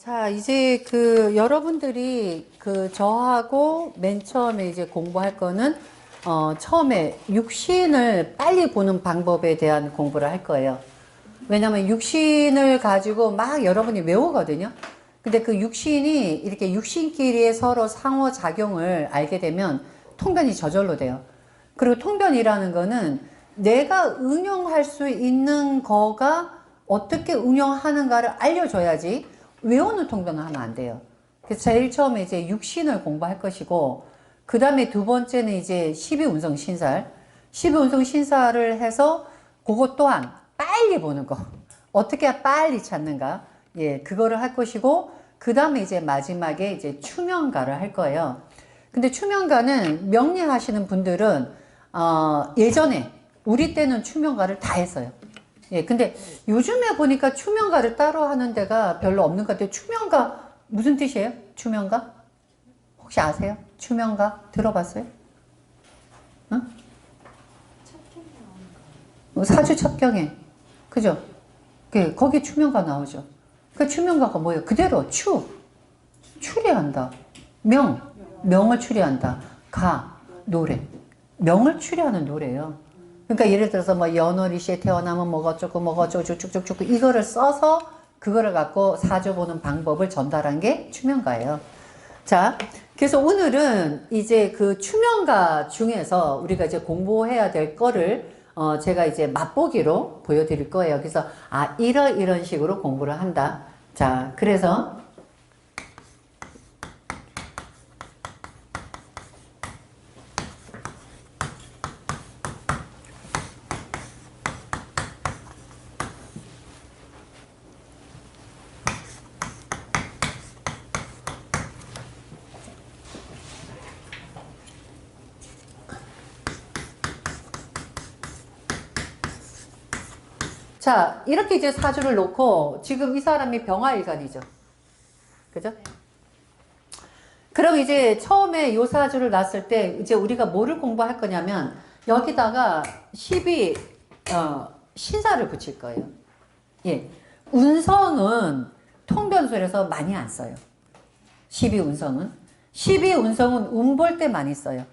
자, 이제 여러분들이 저하고 맨 처음에 이제 공부할 거는, 처음에 육신을 빨리 보는 방법에 대한 공부를 할 거예요. 왜냐면 육신을 가지고 막 여러분이 외우거든요. 근데 그 육신이 이렇게 육신끼리의 서로 상호작용을 알게 되면 통변이 저절로 돼요. 그리고 통변이라는 거는 내가 응용할 수 있는 거가 어떻게 응용하는가를 알려줘야지 외우는 통변을 하면 안 돼요. 그래서 제일 처음에 이제 육신을 공부할 것이고, 그 다음에 두 번째는 이제 12운성 신살. 12운성 신살을 해서 그것 또한 빨리 보는 거. 어떻게 해야 빨리 찾는가. 예, 그거를 할 것이고, 그 다음에 이제 마지막에 이제 추명가를 할 거예요. 근데 추명가는 명리하시는 분들은, 예전에, 우리 때는 추명가를 다 했어요. 예, 근데 요즘에 보니까 추명가를 따로 하는 데가 별로 없는 것 같아요. 추명가 무슨 뜻이에요? 추명가? 혹시 아세요? 추명가 들어봤어요? 응? 사주 첩경에, 그죠? 거기 추명가 나오죠. 그 추명가가 뭐예요? 그대로 추리한다. 명을 추리한다. 노래. 명을 추리하는 노래예요. 그러니까 예를 들어서 뭐 연월일시에 태어나면 뭐가 어쩌고 쭉쭉쭉쭉 이거를 써서 그거를 갖고 사주 보는 방법을 전달한 게 추명가예요. 자, 그래서 오늘은 이제 그 추명가 중에서 우리가 이제 공부해야 될 거를 제가 이제 맛보기로 보여드릴 거예요. 그래서 이런 식으로 공부를 한다. 자, 그래서 자, 이렇게 이제 사주를 놓고 지금 이 사람이 병화일간이죠. 그죠? 그럼 이제 처음에 요 사주를 놨을 때 이제 우리가 뭐를 공부할 거냐면 여기다가 12 신사를 붙일 거예요. 예. 운성은 통변술에서 많이 안 써요. 12운성은. 12운성은 운 볼 때 많이 써요.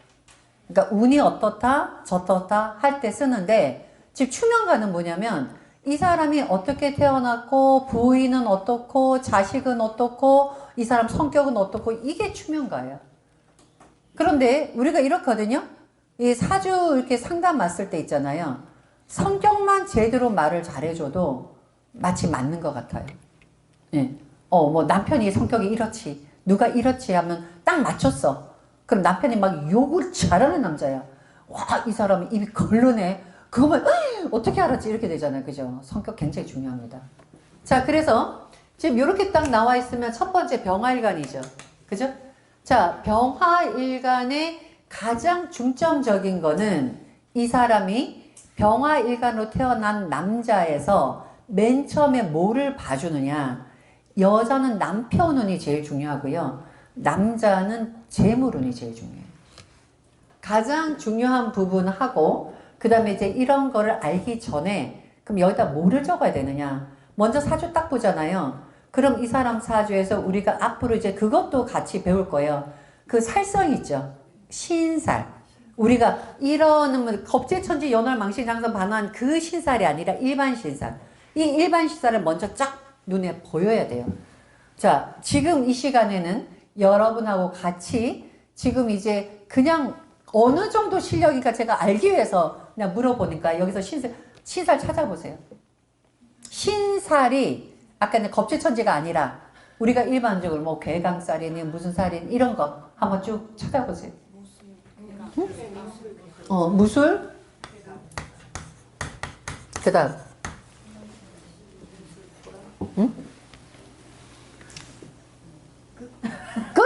그러니까 운이 어떻다, 저떻다 할 때 쓰는데, 즉 추명가는 뭐냐면 이 사람이 어떻게 태어났고 부인은 어떻고 자식은 어떻고 이 사람 성격은 어떻고 이게 추명가예요. 그런데 우리가 이렇거든요. 이 사주 이렇게 상담 왔을 때 있잖아요. 성격만 제대로 말을 잘해줘도 마치 맞는 것 같아요. 예. 뭐 남편이 성격이 이렇지, 누가 이렇지 하면 딱 맞췄어. 그럼 남편이 막 욕을 잘하는 남자야. 와, 이 사람이 입이 걸르네. 그거만 어떻게 알았지? 이렇게 되잖아요. 그죠? 성격 굉장히 중요합니다. 자, 그래서 지금 이렇게 딱 나와 있으면 첫 번째 병화일간이죠. 그죠? 자, 병화일간의 가장 중점적인 거는 이 사람이 병화일간으로 태어난 남자에서 맨 처음에 뭐를 봐주느냐. 여자는 남편운이 제일 중요하고요. 남자는 재물운이 제일 중요해요. 가장 중요한 부분하고 그 다음에 이제 이런 거를 알기 전에 그럼 여기다 뭐를 적어야 되느냐. 먼저 사주 딱 보잖아요. 그럼 이 사람 사주에서 우리가 앞으로 이제 그것도 같이 배울 거예요. 그 살성 있죠. 신살. 우리가 이런 겁재천지 연월망신장선 반환 그 신살이 아니라 일반 신살. 이 일반 신살을 먼저 쫙 눈에 보여야 돼요. 자, 지금 이 시간에는 여러분하고 같이 지금 이제 그냥 어느 정도 실력인가 제가 알기 위해서 그냥 물어보니까 여기서 신살 찾아보세요. 신살이 아까 겁재천지가 아니라 우리가 일반적으로 뭐 괴강살이니 무슨 살이니 이런 거 한번 쭉 찾아보세요. 응? 무술? 그 다음 응? 끝!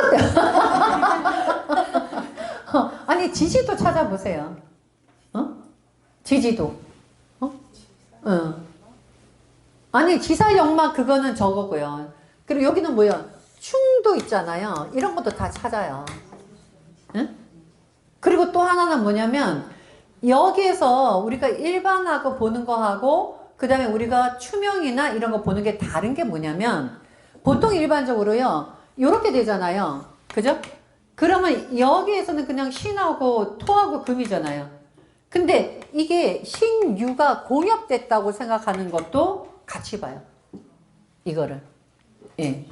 아니 지지도 찾아보세요. 지지도. 아니 지사역마 그거는 저거고요. 그리고 여기는 뭐야? 충도 있잖아요. 이런 것도 다 찾아요. 응? 그리고 또 하나는 뭐냐면 여기에서 우리가 일반하고 보는 거하고 그 다음에 우리가 추명이나 이런 거 보는 게 다른 게 뭐냐면 보통 일반적으로요, 요렇게 되잖아요. 그죠? 그러면 여기에서는 그냥 신하고 토하고 금이잖아요. 근데 이게 신유가 공엽됐다고 생각하는 것도 같이 봐요. 이거를. 예.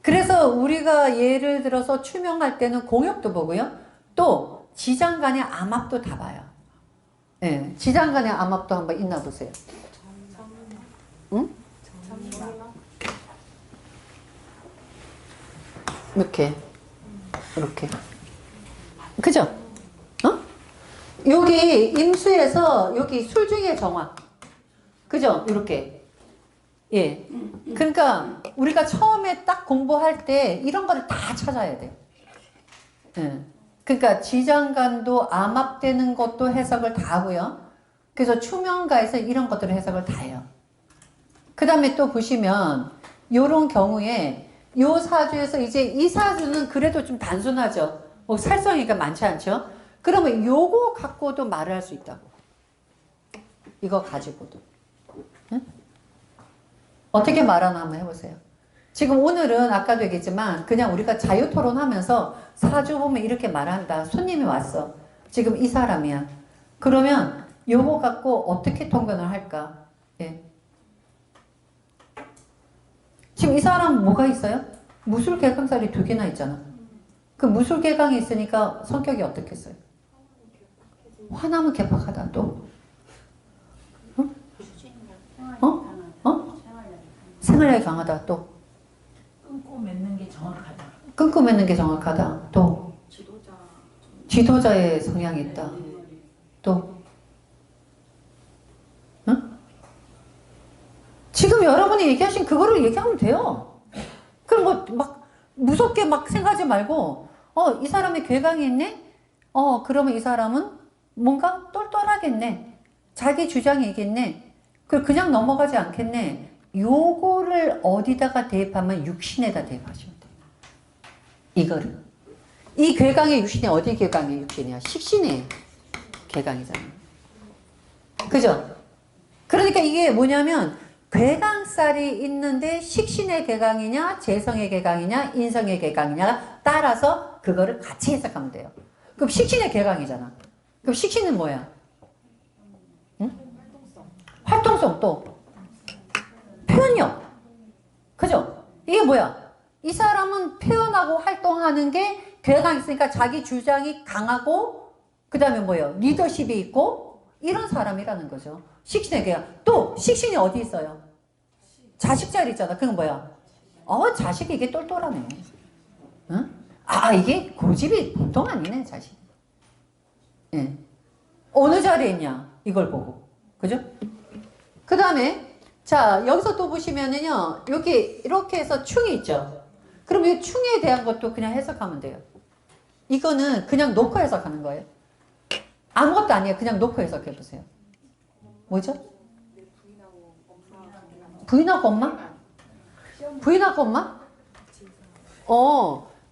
그래서 우리가 예를 들어서 추명할 때는 공엽도 보고요. 또 지장간의 암압도 다 봐요. 예. 지장간의 암압도 한번 있나 보세요. 응? 이렇게. 이렇게. 그죠? 어? 여기 임수에서 여기 술중의 정화. 그죠? 이렇게. 예. 그러니까 우리가 처음에 딱 공부할 때 이런 거를 다 찾아야 돼. 예. 그러니까 지장간도 암압되는 것도 해석을 다 하고요. 그래서 추명가에서 이런 것들을 해석을 다 해요. 그 다음에 또 보시면 요런 경우에 요 사주에서 이제 이 사주는 그래도 좀 단순하죠. 뭐 살성이가 많지 않죠. 그러면 요거 갖고도 말을 할 수 있다고. 이거 가지고도. 응? 어떻게 말하나 한번 해보세요. 지금 오늘은 아까도 얘기했지만 그냥 우리가 자유토론하면서 사주 보면 이렇게 말한다. 손님이 왔어. 지금 이 사람이야. 그러면 요거 갖고 어떻게 통변을 할까? 예. 지금 이 사람 뭐가 있어요? 무술개강살이 2개나 있잖아. 그 무술개강이 있으니까 성격이 어떻겠어요? 화나면 개팍하다 또. 어? 어? 어? 생활력이 강하다 또. 끊고 맺는 게 정확하다. 끊고 맺는 게 정확하다 또. 지도자의 성향이 있다 또. 응? 지금 여러분이 얘기하신 그거를 얘기하면 돼요. 그럼 뭐 막 무섭게 막 생각하지 말고 이 사람이 괴강이 있네? 그러면 이 사람은 뭔가 똘똘하겠네. 자기 주장이 있겠네. 그냥 넘어가지 않겠네. 요거를 어디다가 대입하면 육신에다 대입하시면 돼요. 이거를. 이 괴강의 육신이 어디 괴강의 육신이야? 식신의 괴강이잖아요. 그죠? 그러니까 이게 뭐냐면 괴강살이 있는데 식신의 괴강이냐 재성의 괴강이냐 인성의 괴강이냐 따라서 그거를 같이 해석하면 돼요. 그럼 식신의 괴강이잖아. 그럼 식신은 뭐야? 응? 활동성 또 표현력. 그죠? 이게 뭐야? 이 사람은 표현하고 활동하는 게 괴강이 있으니까 자기 주장이 강하고 그 다음에 뭐예요? 리더십이 있고 이런 사람이라는 거죠. 식신의 괴강. 또 식신이 어디 있어요? 자식 자리 있잖아. 그건 뭐야? 자식이 이게 똘똘하네. 응? 이게 고집이 보통 아니네, 자식. 예. 어느 자리에 있냐? 이걸 보고. 그죠? 그 다음에, 자, 여기서 또 보시면은요, 여기 이렇게 해서 충이 있죠? 그럼 이 충에 대한 것도 그냥 해석하면 돼요. 이거는 그냥 놓고 해석하는 거예요. 아무것도 아니에요. 그냥 놓고 해석해 보세요. 뭐죠? 부인하고 엄마? 부인하고 엄마?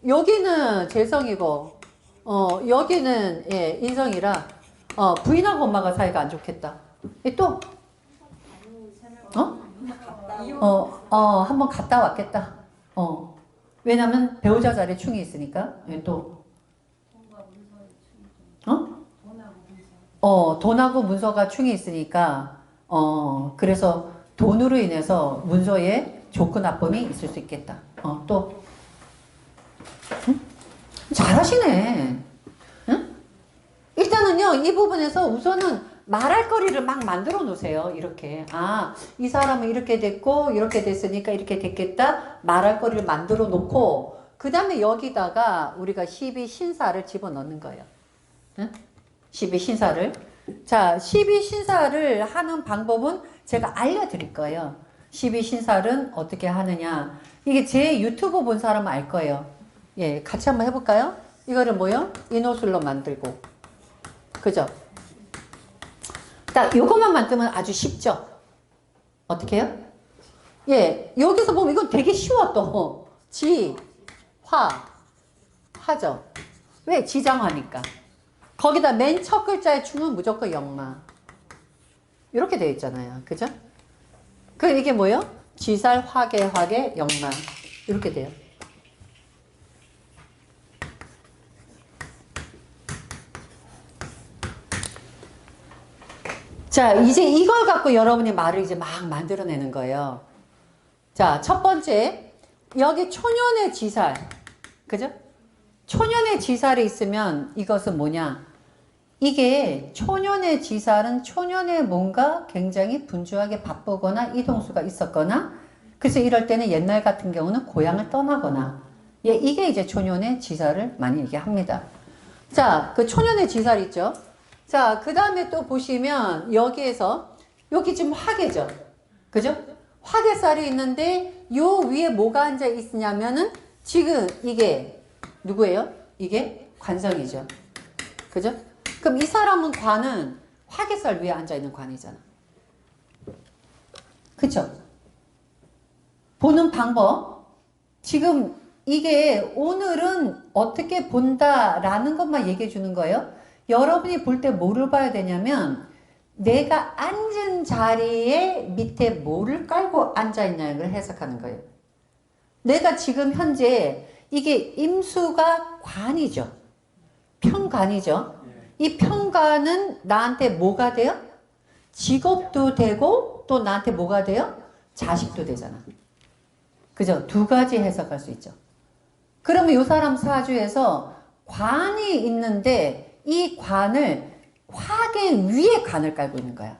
여기는 재성이고, 여기는, 예, 인성이라, 부인하고 엄마가 사이가 안 좋겠다. 또? 한번 갔다 왔겠다. 왜냐면 배우자 자리에 충이 있으니까. 예, 또? 돈하고 문서가 충이 있으니까, 그래서 돈으로 인해서 문서에 좋고 나쁨이 있을 수 있겠다. 또? 응? 잘하시네. 응? 일단은요, 이 부분에서 우선은 말할 거리를 막 만들어 놓으세요. 이렇게. 이 사람은 이렇게 됐고, 이렇게 됐으니까 이렇게 됐겠다. 말할 거리를 만들어 놓고, 그 다음에 여기다가 우리가 12신사를 집어 넣는 거예요. 응? 12신사를. 자, 12신사를 하는 방법은 제가 알려드릴 거예요. 12신사는 어떻게 하느냐. 이게 제 유튜브 본 사람은 알 거예요. 예, 같이 한번 해볼까요? 이거를 뭐요? 인호술로 만들고. 그죠? 딱 요것만 만들면 아주 쉽죠? 어떻게 해요? 예, 여기서 보면 이건 되게 쉬워 또. 지, 화, 화죠? 왜? 지장화니까. 거기다 맨 첫 글자의 충은 무조건 역마. 이렇게 되어 있잖아요. 그죠? 이게 뭐예요? 지살, 화계, 역마. 이렇게 돼요. 자, 이제 이걸 갖고 여러분이 말을 이제 막 만들어내는 거예요. 자, 첫 번째, 여기 초년의 지살, 그죠? 초년의 지살이 있으면 이것은 뭐냐? 이게 초년의 지살은 초년에 뭔가 굉장히 분주하게 바쁘거나 이동수가 있었거나, 그래서 이럴 때는 옛날 같은 경우는 고향을 떠나거나, 예, 이게 이제 초년의 지살을 많이 얘기합니다. 자, 그 초년의 지살 있죠? 자, 그 다음에 또 보시면 여기에서 여기 지금 화개죠. 그죠? 화개살이 있는데 요 위에 뭐가 앉아 있냐면은 지금 이게 누구예요? 이게 관성이죠. 그죠? 그럼 이 사람은 관은 화개살 위에 앉아 있는 관이잖아. 그쵸? 보는 방법. 지금 이게 오늘은 어떻게 본다라는 것만 얘기해 주는 거예요. 여러분이 볼 때 뭐를 봐야 되냐면 내가 앉은 자리에 밑에 뭐를 깔고 앉아있냐는 걸 해석하는 거예요. 내가 지금 현재 이게 임수가 관이죠. 편관이죠. 이 편관은 나한테 뭐가 돼요? 직업도 되고 또 나한테 뭐가 돼요? 자식도 되잖아. 그죠? 두 가지 해석할 수 있죠. 그러면 이 사람 사주에서 관이 있는데 이 관을 화계 위에 관을 깔고 있는 거야.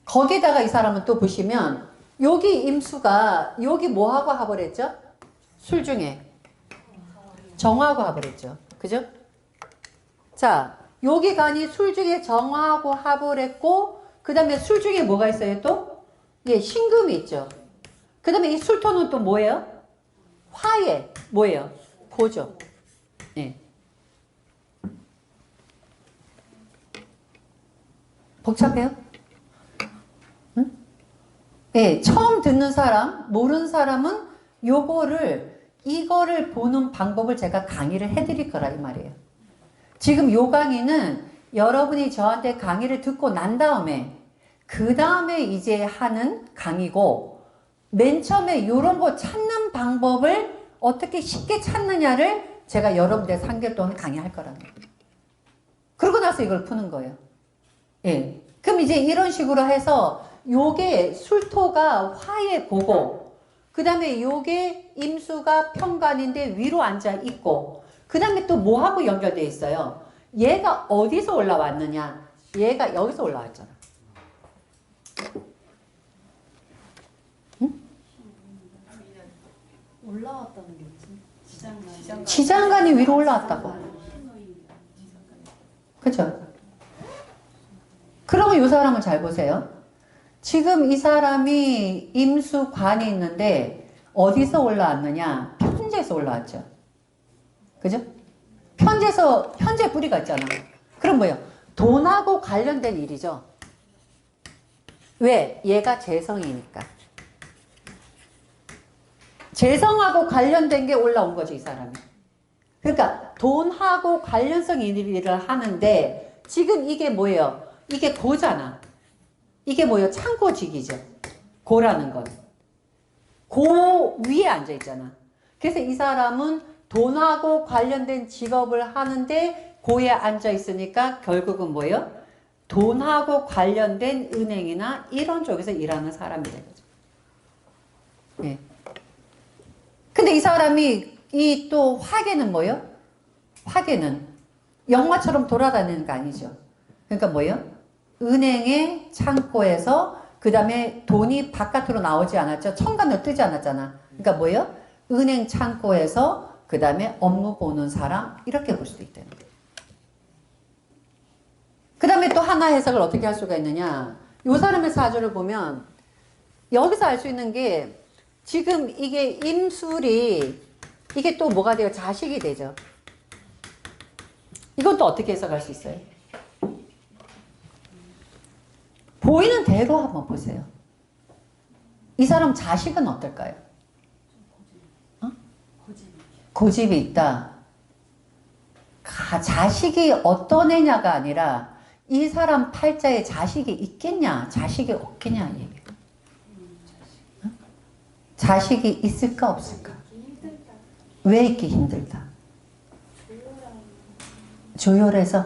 거기다가 이 사람은 또 보시면 여기 임수가 여기 뭐하고 합을 했죠? 술중에 정화하고 합을 했죠. 그죠? 자, 여기 간이 술중에 정화하고 합을 했고 그 다음에 술중에 뭐가 있어요 또? 예, 신금이 있죠. 그 다음에 이 술토는 또 뭐예요? 화에 뭐예요? 고죠. 예. 복잡해요? 응? 예, 처음 듣는 사람, 모르는 사람은 이거를 보는 방법을 제가 강의를 해드릴 거라 이 말이에요. 지금 요 강의는 여러분이 저한테 강의를 듣고 난 다음에 그 다음에 이제 하는 강의고 맨 처음에 요런 거 찾는 방법을 어떻게 쉽게 찾느냐를 제가 여러분들 3개월 동안 강의할 거라는 거예요. 그러고 나서 이걸 푸는 거예요. 예. 그럼 이제 이런 식으로 해서 요게 술토가 화에 고고 그 다음에 요게 임수가 편관인데 위로 앉아 있고 그 다음에 또 뭐하고 연결되어 있어요? 얘가 어디서 올라왔느냐? 얘가 여기서 올라왔잖아. 응? 올라왔다는 게 무슨? 지장간이 위로 올라왔다고. 그죠? 그러면 이 사람을 잘 보세요. 지금 이 사람이 임수관이 있는데 어디서 올라왔느냐? 편제에서 올라왔죠. 그죠? 편제에서 현재 뿌리가 있잖아. 그럼 뭐예요? 돈하고 관련된 일이죠. 왜? 얘가 재성이니까. 재성하고 관련된 게 올라온 거죠, 이 사람이. 그러니까 돈하고 관련성 일을 하는데 지금 이게 뭐예요? 이게 고잖아. 이게 뭐예요? 창고직이죠. 고라는 건. 고 위에 앉아 있잖아. 그래서 이 사람은 돈하고 관련된 직업을 하는데 고에 앉아 있으니까 결국은 뭐예요? 돈하고 관련된 은행이나 이런 쪽에서 일하는 사람이 되는 거죠. 예. 근데 이 사람이 이 또 화계는 뭐예요? 화계는 영화처럼 돌아다니는 거 아니죠. 그러니까 뭐예요? 은행의 창고에서 그 다음에 돈이 바깥으로 나오지 않았죠. 천간으로 뜨지 않았잖아. 그러니까 뭐예요? 은행 창고에서 그 다음에 업무 보는 사람 이렇게 볼 수도 있다는 거예요. 그 다음에 또 하나 해석을 어떻게 할 수가 있느냐. 이 사람의 사주를 보면 여기서 알 수 있는 게 지금 이게 임술이 이게 또 뭐가 돼요? 자식이 되죠. 이건 또 어떻게 해석할 수 있어요? 보이는 대로 한번 보세요. 이 사람 자식은 어떨까요? 어? 고집이 있다. 자식이 어떤 애냐가 아니라 이 사람 팔자에 자식이 있겠냐, 자식이 없겠냐 얘기예요. 자식이 있을까 없을까? 힘들다. 왜 있기 힘들다? 조열해서?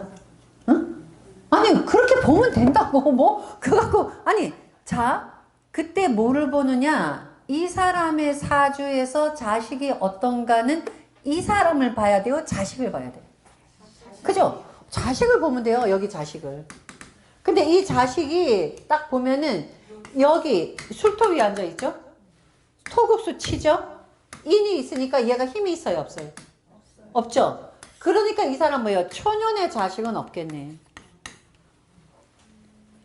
응? 아니 그렇게 보면 된다고 뭐 그거 갖고 아니 자 그때 뭐를 보느냐 이 사람의 사주에서 자식이 어떤가는 이 사람을 봐야 돼요 자식을 봐야 돼요 그죠? 자식을 보면 돼요 여기 자식을 근데 이 자식이 딱 보면은 여기 술토 위에 앉아있죠? 토국수 치죠? 인이 있으니까 얘가 힘이 있어요 없어요? 없죠? 그러니까 이 사람 뭐예요? 초년의 자식은 없겠네.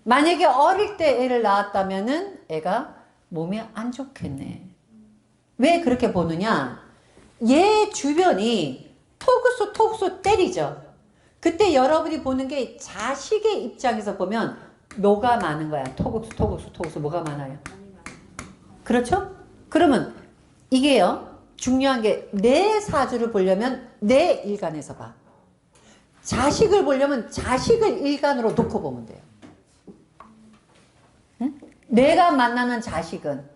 만약에 어릴 때 애를 낳았다면은 애가 몸이 안 좋겠네. 왜 그렇게 보느냐? 얘 주변이 토구수 때리죠. 그때 여러분이 보는 게 자식의 입장에서 보면 뭐가 많은 거야? 토구수 뭐가 많아요? 그렇죠? 그러면 이게요. 중요한 게 내 사주를 보려면 내 일간에서 봐. 자식을 보려면 자식을 일간으로 놓고 보면 돼요. 응? 내가 만나는 자식은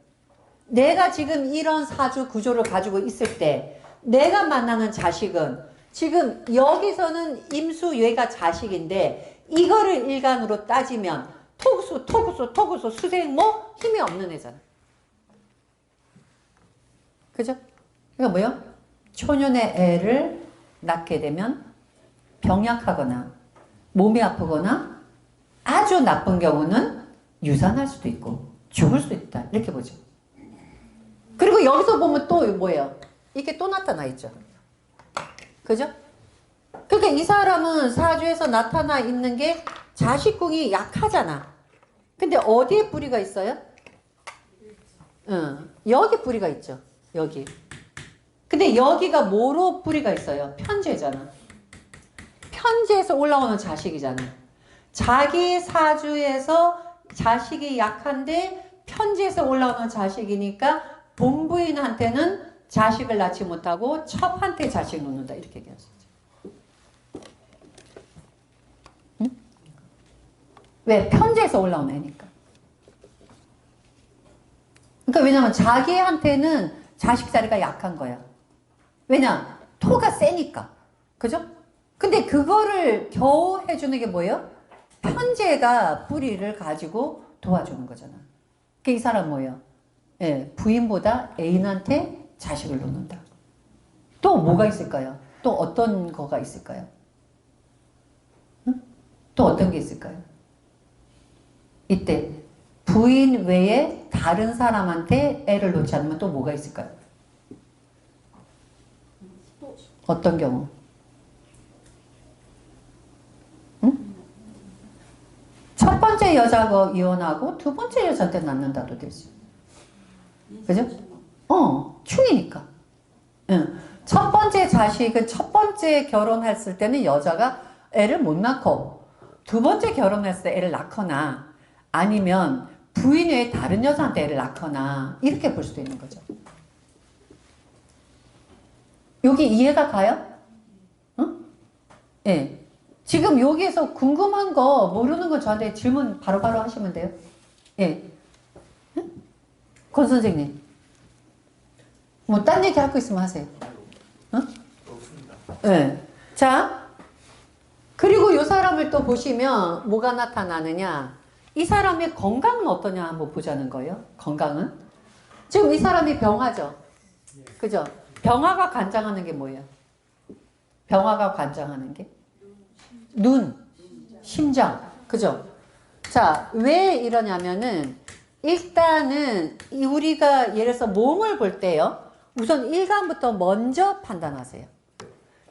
내가 지금 이런 사주 구조를 가지고 있을 때 내가 만나는 자식은 지금 여기서는 임수 얘가 자식인데 이거를 일간으로 따지면 토구수 수생모 힘이 없는 애잖아. 그죠? 그러니까 뭐요? 초년의 애를 낳게 되면 병약하거나 몸이 아프거나 아주 나쁜 경우는 유산할 수도 있고 죽을 수도 있다. 이렇게 보죠. 그리고 여기서 보면 또 뭐예요? 이게 또 나타나 있죠. 그죠? 그러니까 이 사람은 사주에서 나타나 있는 게 자식궁이 약하잖아. 근데 어디에 뿌리가 있어요? 여기 뿌리가 있죠. 여기. 근데 여기가 뭐로 뿌리가 있어요? 편제잖아. 편제에서 올라오는 자식이잖아. 자기 사주에서 자식이 약한데 편제에서 올라오는 자식이니까 본부인한테는 자식을 낳지 못하고 첩한테 자식을 놓는다. 이렇게 얘기할 수 있죠. 응? 왜? 편제에서 올라온 애니까. 그러니까 왜냐면 자기한테는 자식 자리가 약한 거야. 왜냐? 토가 세니까. 그죠? 근데 그거를 겨우 해주는 게 뭐예요? 편제가 뿌리를 가지고 도와주는 거잖아. 이 사람 뭐예요? 예, 부인보다 애인한테 자식을 놓는다. 또 뭐가 있을까요? 또 어떤 거가 있을까요? 응? 또 어떤 게 있을까요? 이때 부인 외에 다른 사람한테 애를 놓지 않으면 또 뭐가 있을까요? 어떤 경우? 응? 첫 번째 여자가 이혼하고 두 번째 여자한테 낳는다도 되지. 그죠? 충이니까. 응. 첫 번째 자식은 첫 번째 결혼했을 때는 여자가 애를 못 낳고 두 번째 결혼했을 때 애를 낳거나 아니면 부인 외에 다른 여자한테 애를 낳거나 이렇게 볼 수도 있는 거죠. 여기 이해가 가요? 응? 예. 지금 여기에서 궁금한 거 모르는 거 저한테 질문 바로바로 하시면 돼요. 예. 응? 권 선생님. 뭐 딴 얘기 하고 있으면 하세요. 응? 없습니다. 예. 자, 그리고 이 사람을 또 보시면 뭐가 나타나느냐. 이 사람의 건강은 어떠냐 한번 보자는 거예요. 건강은. 지금 이 사람이 병화죠. 그죠? 병화가 관장하는 게 뭐예요? 병화가 관장하는 게? 눈, 심장. 그죠? 자, 왜 이러냐면은 일단은 우리가 예를 들어서 몸을 볼 때요. 우선 일간부터 먼저 판단하세요.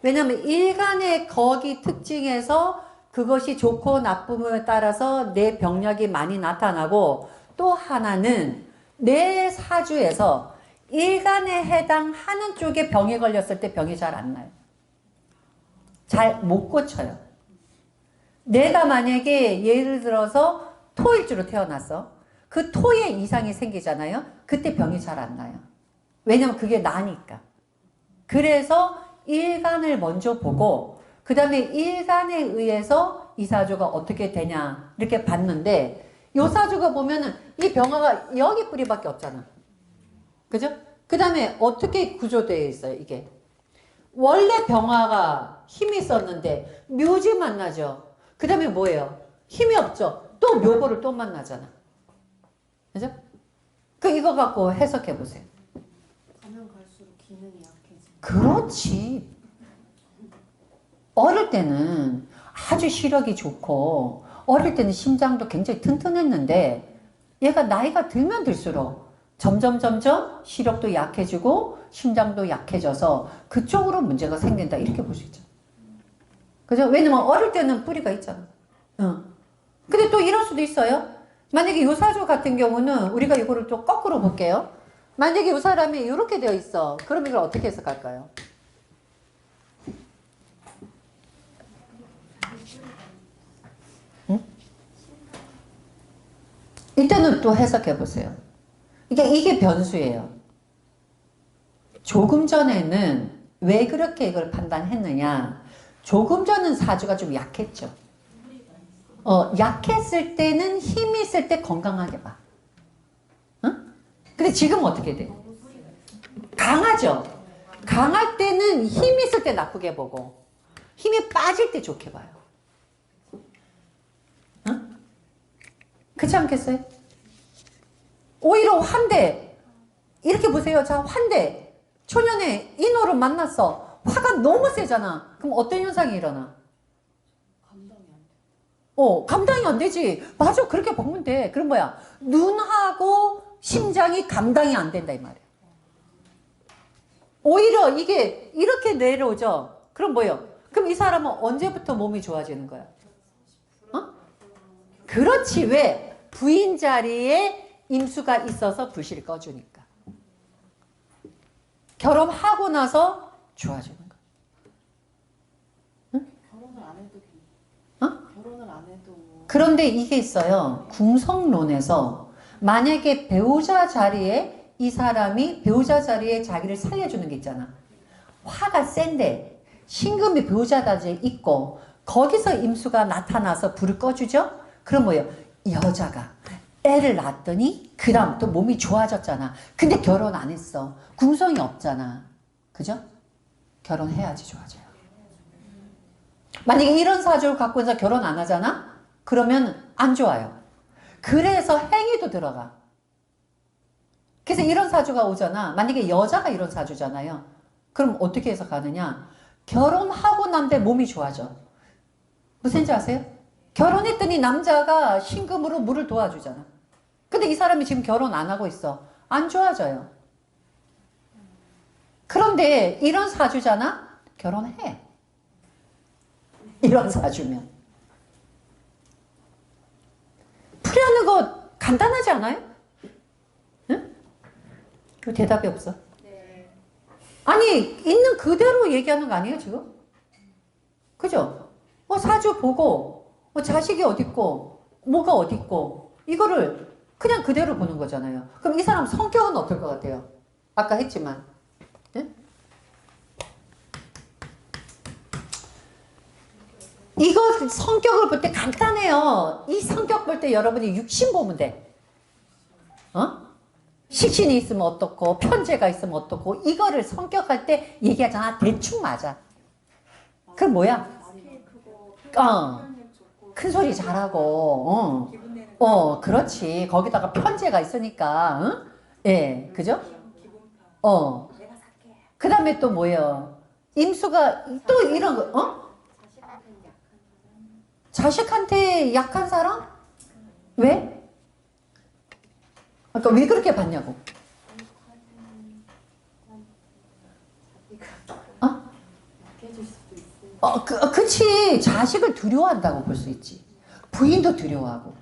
왜냐하면 일간의 거기 특징에서 그것이 좋고 나쁨에 따라서 내 병력이 많이 나타나고 또 하나는 내 사주에서 일간에 해당하는 쪽에 병이 걸렸을 때 병이 잘 안 나요. 잘 못 고쳐요. 내가 만약에 예를 들어서 토일주로 태어났어. 그 토에 이상이 생기잖아요. 그때 병이 잘 안 나요. 왜냐면 그게 나니까. 그래서 일간을 먼저 보고 그 다음에 일간에 의해서 이 사주가 어떻게 되냐 이렇게 봤는데 이 사주가 보면은 이 병화가 여기 뿌리밖에 없잖아. 그죠? 그 다음에 어떻게 구조되어 있어요, 이게? 원래 병화가 힘이 있었는데 묘지 만나죠. 그 다음에 뭐예요? 힘이 없죠. 또 묘고를 또 만나잖아. 그죠? 이거 갖고 해석해 보세요. 가면 갈수록 기능이 약해지고. 그렇지. 어릴 때는 아주 시력이 좋고 어릴 때는 심장도 굉장히 튼튼했는데 얘가 나이가 들면 들수록 점점 시력도 약해지고 심장도 약해져서 그쪽으로 문제가 생긴다 이렇게 볼 수 있죠. 그죠? 왜냐면 어릴 때는 뿌리가 있잖아. 근데 또 이럴 수도 있어요. 만약에 요 사주 같은 경우는 우리가 이거를 또 거꾸로 볼게요. 만약에 요 사람이 이렇게 되어 있어. 그럼 이걸 어떻게 해석할까요? 응? 이때는 또 해석해 보세요. 이게 변수예요. 조금 전에는 왜 그렇게 이걸 판단했느냐. 조금 전은 사주가 좀 약했죠. 약했을 때는 힘이 있을 때 건강하게 봐. 응? 근데 지금 어떻게 돼? 강하죠? 강할 때는 힘이 있을 때 나쁘게 보고 힘이 빠질 때 좋게 봐요. 응? 그렇지 않겠어요? 오히려 환대. 이렇게 보세요. 자, 환대. 초년에 인호를 만났어. 화가 너무 세잖아. 그럼 어떤 현상이 일어나? 감당이 안 되지. 맞아. 그렇게 보면 돼. 그럼 뭐야? 눈하고 심장이 감당이 안 된다 이 말이야. 오히려 이게 이렇게 내려오죠. 그럼 뭐예요? 그럼 이 사람은 언제부터 몸이 좋아지는 거야? 그렇지. 왜? 부인 자리에 임수가 있어서 불씨를 꺼주니까. 결혼하고 나서 좋아지는 거야. 결혼을 안 해도 결혼을 안 해도. 그런데 이게 있어요. 궁성론에서 만약에 배우자 자리에 이 사람이 배우자 자리에 자기를 살려주는 게 있잖아. 화가 센데 신금이 배우자 자리에 있고 거기서 임수가 나타나서 불을 꺼주죠? 그럼 뭐예요? 여자가 애를 낳았더니 그 다음 또 몸이 좋아졌잖아. 근데 결혼 안 했어. 궁성이 없잖아. 그죠? 결혼해야지 좋아져요. 만약에 이런 사주를 갖고 있어서 결혼 안 하잖아? 그러면 안 좋아요. 그래서 행위도 들어가. 그래서 이런 사주가 오잖아. 만약에 여자가 이런 사주잖아요. 그럼 어떻게 해서 가느냐? 결혼하고 난데 몸이 좋아져. 무슨지 아세요? 결혼했더니 남자가 신금으로 물을 도와주잖아. 근데 이 사람이 지금 결혼 안 하고 있어. 안 좋아져요. 그런데 이런 사주잖아? 결혼해. 이런 사주면. 풀이하는 거 간단하지 않아요? 응? 왜 대답이 없어? 네. 아니, 있는 그대로 얘기하는 거 아니에요, 지금? 그죠? 사주 보고, 자식이 어딨고, 뭐가 어딨고, 이거를 그냥 그대로 보는 거잖아요. 그럼 이 사람 성격은 어떨 것 같아요? 아까 했지만. 응? 이거 성격을 볼 때 간단해요. 이 성격 볼 때 여러분이 육신 보면 돼. 식신이 있으면 어떻고 편재가 있으면 어떻고 이거를 성격할 때 얘기하잖아. 대충 맞아. 그럼 뭐야? 큰 소리 잘하고 그렇지. 거기다가 편재가 있으니까 예, 그죠? 그 다음에 또 뭐예요? 임수가 또 이런 거 자식한테 약한 사람? 왜? 그러니까 왜 그렇게 봤냐고. 약해질 수도 있어요. 그치. 자식을 두려워한다고 볼 수 있지. 부인도 두려워하고.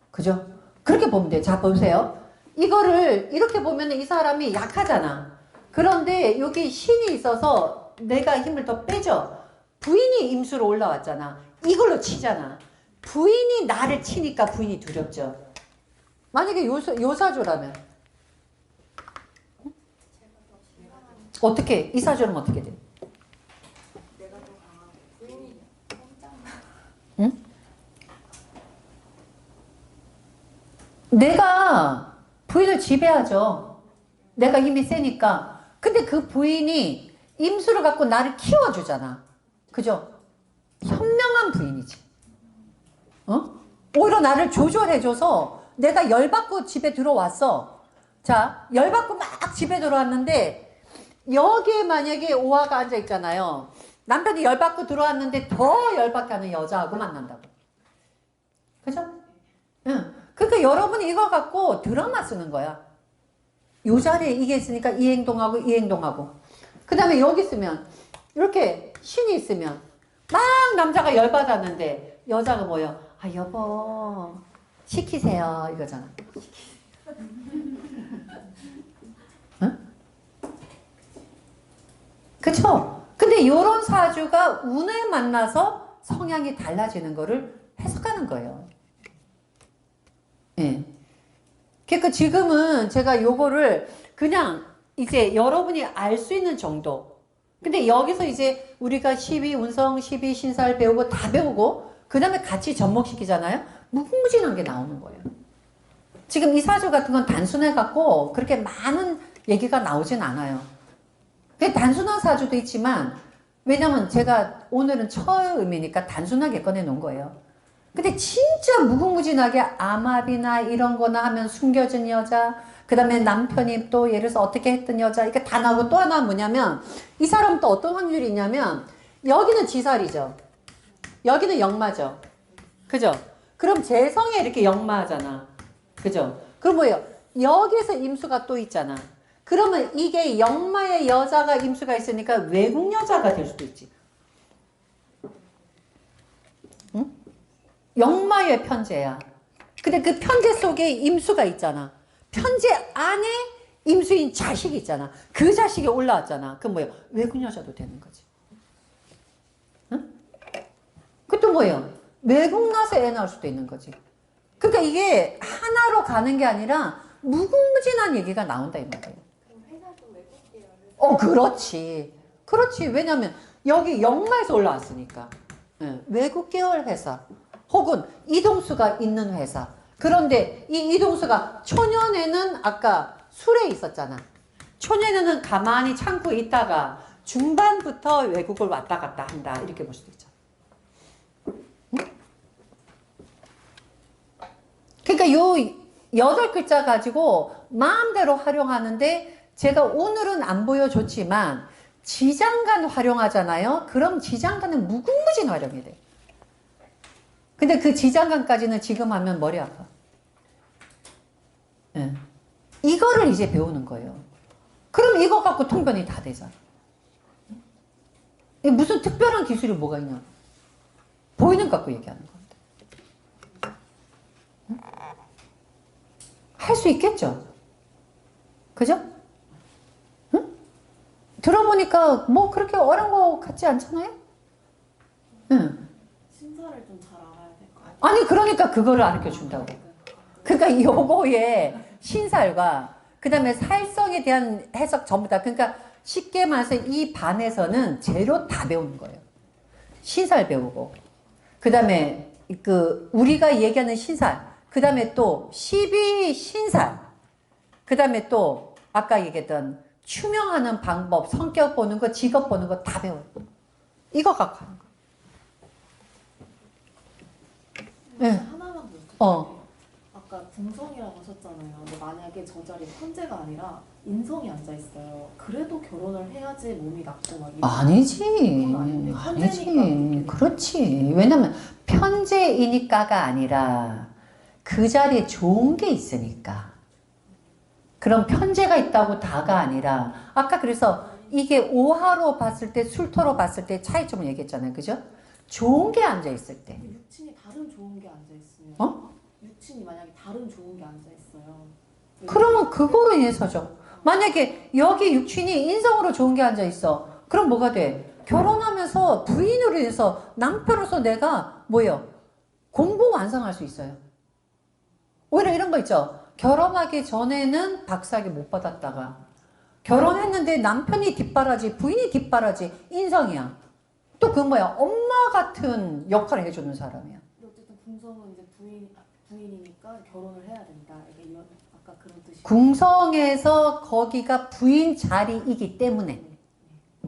그죠? 그렇게 보면 돼. 자, 보세요. 이거를 이렇게 보면 이 사람이 약하잖아. 그런데 여기 신이 있어서 내가 힘을 더 빼죠. 부인이 임수로 올라왔잖아. 이걸로 치잖아. 부인이 나를 치니까 부인이 두렵죠. 만약에 요사주라면 어떻게 이 사주는 어떻게 돼? 응? 내가 부인을 지배하죠. 내가 힘이 세니까. 근데 그 부인이 임수를 갖고 나를 키워주잖아. 그죠? 현명한 부인이지. 오히려 나를 조절해줘서 내가 열받고 집에 들어왔어. 자, 열받고 막 집에 들어왔는데 여기에 만약에 오화가 앉아있잖아요. 남편이 열받고 들어왔는데 더 열받게 하는 여자하고 만난다고. 그죠? 응. 그러니까 여러분이 이거 갖고 드라마 쓰는 거야. 요 자리에 이게 있으니까 이 행동하고 이 행동하고. 그 다음에 여기 있으면 이렇게 신이 있으면 막 남자가 열받았는데 여자가 뭐예요? 아 여보 시키세요 이거잖아. 응? 그쵸? 근데 요런 사주가 운에 만나서 성향이 달라지는 거를 해석하는 거예요. 예. 그러니까 지금은 제가 요거를 그냥 이제 여러분이 알 수 있는 정도. 근데 여기서 이제 우리가 12 운성, 12 신살 배우고 다 배우고 그 다음에 같이 접목시키잖아요. 무궁무진한 게 나오는 거예요. 지금 이 사주 같은 건 단순해갖고 그렇게 많은 얘기가 나오진 않아요. 단순한 사주도 있지만 왜냐면 제가 오늘은 처음이니까 단순하게 꺼내놓은 거예요. 근데 진짜 무궁무진하게 암합이나 이런 거나 하면 숨겨진 여자, 그 다음에 남편이 또 예를 들어서 어떻게 했던 여자, 이게 다 나오고 또 하나 뭐냐면 이 사람 또 어떤 확률이 있냐면 여기는 지살이죠. 여기는 역마죠. 그죠? 그럼 재성에 이렇게 역마하잖아. 그죠? 그럼 뭐예요? 여기에서 임수가 또 있잖아. 그러면 이게 역마의 여자가 임수가 있으니까 외국 여자가 될 수도 있지. 응? 역마의 편제야. 근데 그 편제 속에 임수가 있잖아. 편제 안에 임수인 자식이 있잖아. 그 자식이 올라왔잖아. 그럼 뭐예요? 외국 여자도 되는 거지. 응? 그것도 뭐예요? 외국 나서 애 낳을 수도 있는 거지. 그러니까 이게 하나로 가는 게 아니라 무궁무진한 얘기가 나온다 이 말이에요. 그럼 회사도 외국 계열을 그렇지. 그렇지. 왜냐면 여기 역마에서 올라왔으니까. 예, 외국 계열 회사 혹은 이동수가 있는 회사. 그런데 이 이동수가 초년에는 아까 술에 있었잖아. 초년에는 가만히 참고 있다가 중반부터 외국을 왔다 갔다 한다. 이렇게 볼 수도 있잖아. 그러니까 요 8글자 가지고 마음대로 활용하는데 제가 오늘은 안 보여줬지만 지장간 활용하잖아요. 그럼 지장간은 무궁무진 활용이 돼. 근데 그 지장간까지는 지금 하면 머리 아파. 네. 이거를 이제 배우는 거예요. 그럼 이거 갖고 통변이 다 되잖아. 무슨 특별한 기술이 뭐가 있냐. 보이는 거 갖고 얘기하는 건데. 할 수 있겠죠? 그죠? 응? 들어보니까 뭐 그렇게 어려운 거 같지 않잖아요? 응. 신사를 좀 잘 알아야 될 것 같아요. 아니 그러니까 그거를 가르쳐 준다고. 그러니까 요거의 신살과 그 다음에 살성에 대한 해석 전부 다. 그러니까 쉽게 말해서 이 반에서는 재료 다 배우는 거예요. 신살 배우고 그 다음에 그 우리가 얘기하는 신살, 그 다음에 또 12 신살, 그 다음에 또 아까 얘기했던 추명하는 방법, 성격 보는 거, 직업 보는 거 다 배워요. 이거 갖고 하는 거. 네. 하나만 더. 어. 아까 궁성이라고 하셨잖아요. 근데 만약에 저 자리에 편제가 아니라 인성이 앉아 있어요. 그래도 결혼을 해야지 몸이 낫고 막 이런. 아니지. 그건 아닌데, 아니지. 편제니까. 그렇지. 왜냐면 편제이니까가 아니라 그 자리에 좋은 게 있으니까. 그럼 편제가 있다고 다가 아니라 아까 그래서 이게 오화로 봤을 때 술토로 봤을 때 차이점을 얘기했잖아요. 그죠? 좋은 게 앉아 있을 때. 육친이 다른 좋은 게 앉아 있으면. 어? 육친이 만약에 다른 좋은 게 앉아 있어요. 그러면 그거로 인해서죠. 만약에 여기 육친이 인성으로 좋은 게 앉아 있어. 그럼 뭐가 돼? 결혼하면서 부인으로 인해서 남편으로서 내가 뭐예요? 공부 완성할 수 있어요. 오히려 이런 거 있죠. 결혼하기 전에는 박사학위 못 받았다가 결혼했는데 남편이 뒷바라지, 부인이 뒷바라지, 인성이야. 또 그 뭐야? 엄마 같은 역할을 해주는 사람이야. 근데 어쨌든 궁성은 이제 부인이니까 결혼을 해야 된다. 이게 이런 아까 아까 그런 뜻이. 궁성에서 거기가 부인 자리이기 때문에.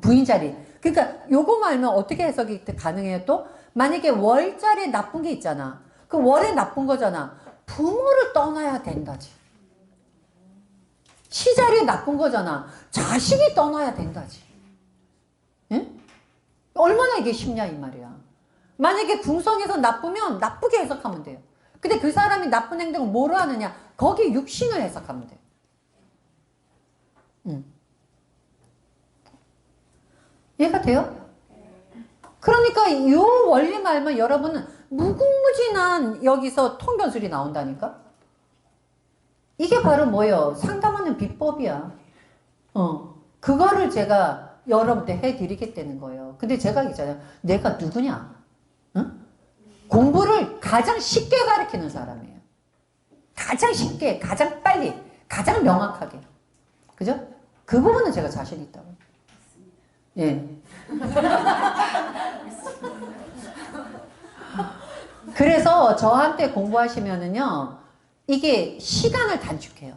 부인 자리. 그러니까 요거 말면 어떻게 해석이 가능해요 또? 만약에 월자리에 나쁜 게 있잖아. 그 월에 나쁜 거잖아. 부모를 떠나야 된다지. 시자리에 나쁜 거잖아. 자식이 떠나야 된다지. 응? 얼마나 이게 쉽냐 이 말이야. 만약에 궁성에서 나쁘면 나쁘게 해석하면 돼요. 근데 그 사람이 나쁜 행동을 뭐로 하느냐? 거기 육신을 해석하면 돼요. 이해가 돼요? 그러니까 이 원리 말만 여러분은 무궁무진한 여기서 통변술이 나온다니까? 이게 바로 뭐예요? 상담하는 비법이야. 그거를 제가 여러분한테 해드리겠다는 거예요. 근데 제가 있잖아요. 내가 누구냐? 응? 공부를 가장 쉽게 가르치는 사람이에요. 가장 쉽게, 가장 빨리, 가장 명확하게. 그죠? 그 부분은 제가 자신 있다고. 예. 그래서 저한테 공부하시면은요, 이게 시간을 단축해요.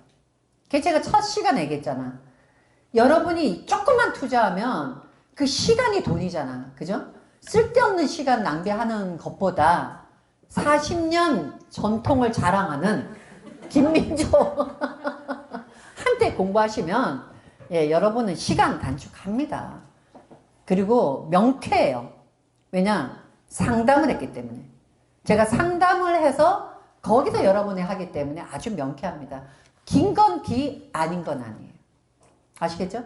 그게 제가 첫 시간 얘기했잖아. 여러분이 조금만 투자하면 그 시간이 돈이잖아. 그죠? 쓸데없는 시간 낭비하는 것보다 40년 전통을 자랑하는 김민조 한테 공부하시면 예, 여러분은 시간 단축합니다. 그리고 명쾌해요. 왜냐? 상담을 했기 때문에. 제가 상담을 해서 거기서 여러분이 하기 때문에 아주 명쾌합니다. 긴 건 기, 아닌 건 아니에요. 아시겠죠?